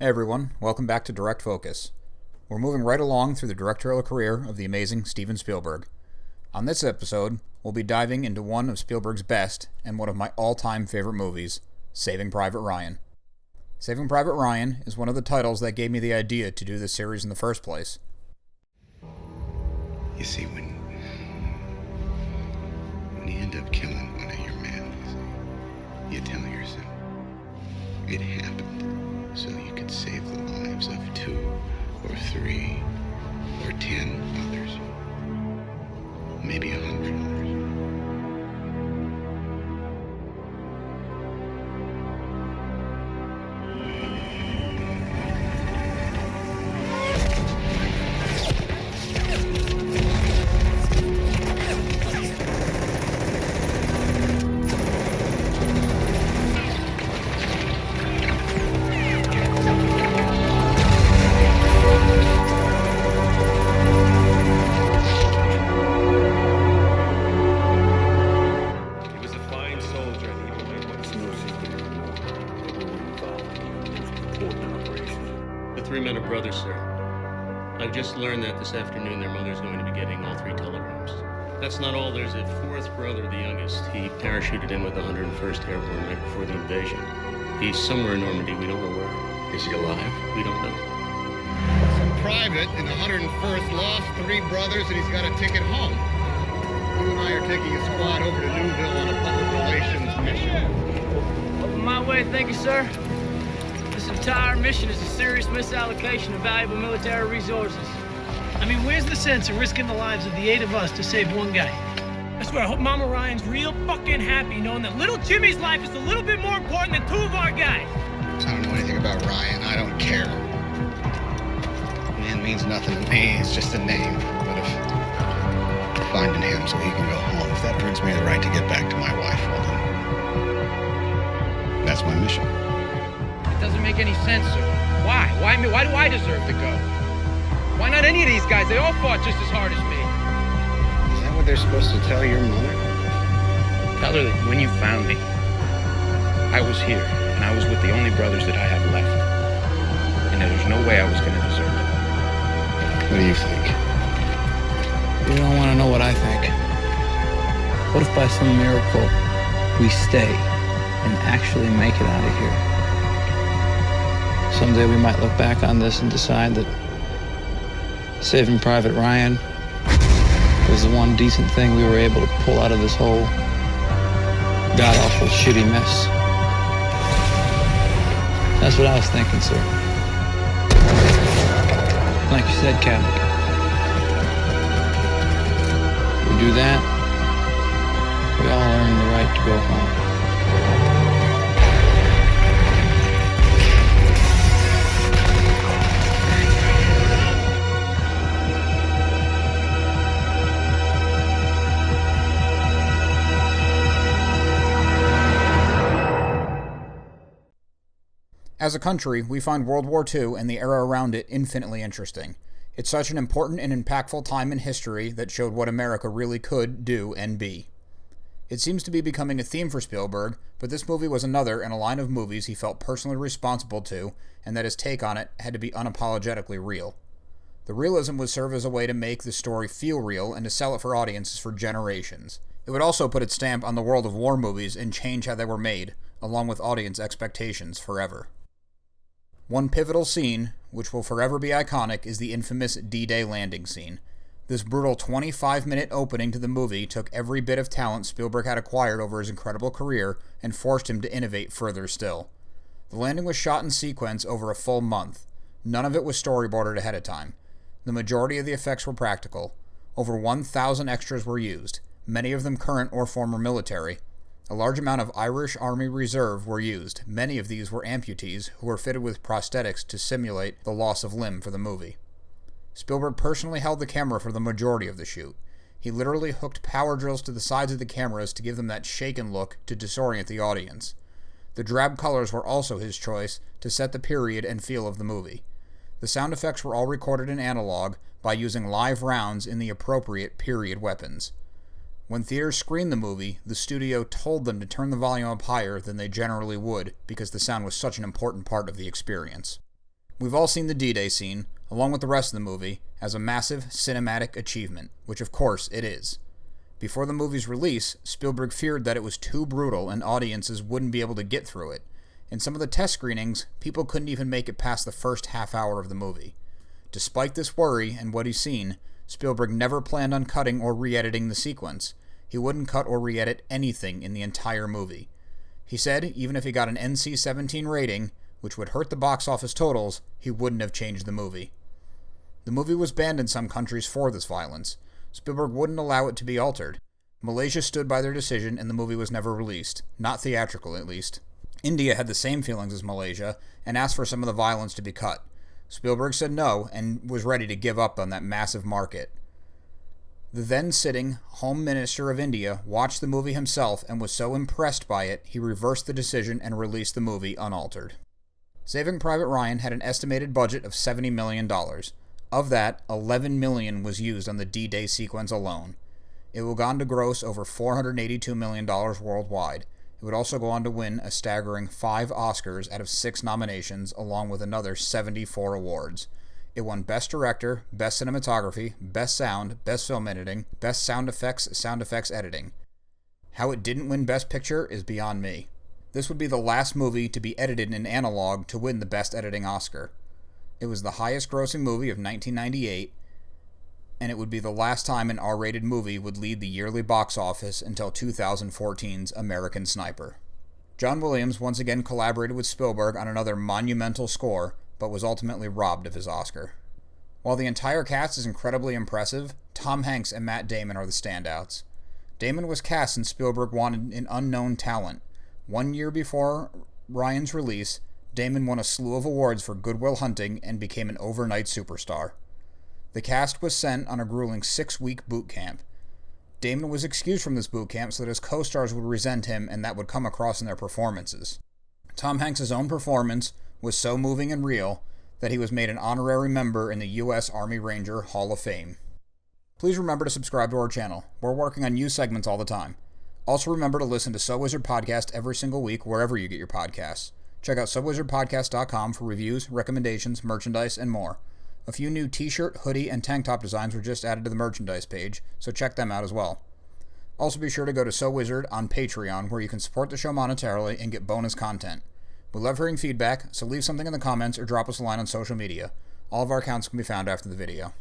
Hey everyone, welcome back to Direct Focus. We're moving right along through the directorial career of the amazing Steven Spielberg. On this episode, we'll be diving into one of Spielberg's best and one of my all-time favorite movies, Saving Private Ryan. Saving Private Ryan is one of the titles that gave me the idea to do this series in the first place. You see, when you end up killing one of your men, you tell yourself it happened so you could save the lives of 2 or 3 or 10 others, maybe 100 others. Learned that this afternoon their mother's going to be getting all 3 telegrams. That's not all. There's a 4th brother, the youngest. He parachuted in with the 101st Airborne right before the invasion. He's somewhere in Normandy. We don't know where. Is he alive? We don't know. Some private in the 101st lost 3 brothers and he's got a ticket home. You and I are taking a squad over to Newville on a public relations mission. Over my way, thank you, sir. This entire mission is a serious misallocation of valuable military resources. I mean, where's the sense of risking the lives of the 8 of us to save one guy? I swear, I hope Mama Ryan's real fucking happy knowing that little Jimmy's life is a little bit more important than 2 of our guys. I don't know anything about Ryan. I don't care. Man means nothing to me. It's just a name. But if finding him so he can go home, if that brings me the right to get back to my wife, well then, that's my mission. It doesn't make any sense, sir. Why? Why do I deserve to go? Why not any of these guys? They all fought just as hard as me. Is that what they're supposed to tell your mother? Tell her that when you found me, I was here, and I was with the only brothers that I have left. And that there's no way I was going to desert them. What do you think? You don't want to know what I think. What if by some miracle we stay and actually make it out of here? Someday we might look back on this and decide that Saving Private Ryan was the one decent thing we were able to pull out of this whole god-awful shitty mess. That's what I was thinking, sir. Like you said, Captain. We do that, we all earn the right to go home. As a country, we find World War II and the era around it infinitely interesting. It's such an important and impactful time in history that showed what America really could do and be. It seems to be becoming a theme for Spielberg, but this movie was another in a line of movies he felt personally responsible to, and that his take on it had to be unapologetically real. The realism would serve as a way to make the story feel real and to sell it for audiences for generations. It would also put its stamp on the world of war movies and change how they were made, along with audience expectations forever. One pivotal scene, which will forever be iconic, is the infamous D-Day landing scene. This brutal 25-minute opening to the movie took every bit of talent Spielberg had acquired over his incredible career and forced him to innovate further still. The landing was shot in sequence over a full month. None of it was storyboarded ahead of time. The majority of the effects were practical. Over 1,000 extras were used, many of them current or former military. A large amount of Irish Army Reserve were used. Many of these were amputees who were fitted with prosthetics to simulate the loss of limb for the movie. Spielberg personally held the camera for the majority of the shoot. He literally hooked power drills to the sides of the cameras to give them that shaken look to disorient the audience. The drab colors were also his choice to set the period and feel of the movie. The sound effects were all recorded in analog by using live rounds in the appropriate period weapons. When theaters screened the movie, the studio told them to turn the volume up higher than they generally would because the sound was such an important part of the experience. We've all seen the D-Day scene, along with the rest of the movie, as a massive cinematic achievement, which of course it is. Before the movie's release, Spielberg feared that it was too brutal and audiences wouldn't be able to get through it. In some of the test screenings, people couldn't even make it past the first half hour of the movie. Despite this worry and what he's seen, Spielberg never planned on cutting or re-editing the sequence. He wouldn't cut or re-edit anything in the entire movie. He said even if he got an NC-17 rating, which would hurt the box office totals, he wouldn't have changed the movie. The movie was banned in some countries for this violence. Spielberg wouldn't allow it to be altered. Malaysia stood by their decision and the movie was never released, not theatrical at least. India had the same feelings as Malaysia and asked for some of the violence to be cut. Spielberg said no and was ready to give up on that massive market. The then-sitting Home Minister of India watched the movie himself and was so impressed by it, he reversed the decision and released the movie unaltered. Saving Private Ryan had an estimated budget of $70 million. Of that, $11 million was used on the D-Day sequence alone. It would go on to gross over $482 million worldwide. It would also go on to win a staggering 5 Oscars out of 6 nominations, along with another 74 awards. It won Best Director, Best Cinematography, Best Sound, Best Film Editing, Best Sound Effects Editing. How it didn't win Best Picture is beyond me. This would be the last movie to be edited in analog to win the Best Editing Oscar. It was the highest grossing movie of 1998, and it would be the last time an R-rated movie would lead the yearly box office until 2014's American Sniper. John Williams once again collaborated with Spielberg on another monumental score, but was ultimately robbed of his Oscar. While the entire cast is incredibly impressive, Tom Hanks and Matt Damon are the standouts. Damon was cast and Spielberg wanted an unknown talent. 1 year before Ryan's release, Damon won a slew of awards for Good Will Hunting and became an overnight superstar. The cast was sent on a grueling 6-week boot camp. Damon was excused from this boot camp so that his co-stars would resent him and that would come across in their performances. Tom Hanks' own performance was so moving and real that he was made an honorary member in the U.S. Army Ranger Hall of Fame. Please remember to subscribe to our channel. We're working on new segments all the time. Also remember to listen to So Wizard Podcast every single week wherever you get your podcasts. Check out SoWizardPodcast.com for reviews, recommendations, merchandise, and more. A few new t-shirt, hoodie, and tank top designs were just added to the merchandise page, so check them out as well. Also be sure to go to So Wizard on Patreon, where you can support the show monetarily and get bonus content. We love hearing feedback, so leave something in the comments or drop us a line on social media. All of our accounts can be found after the video.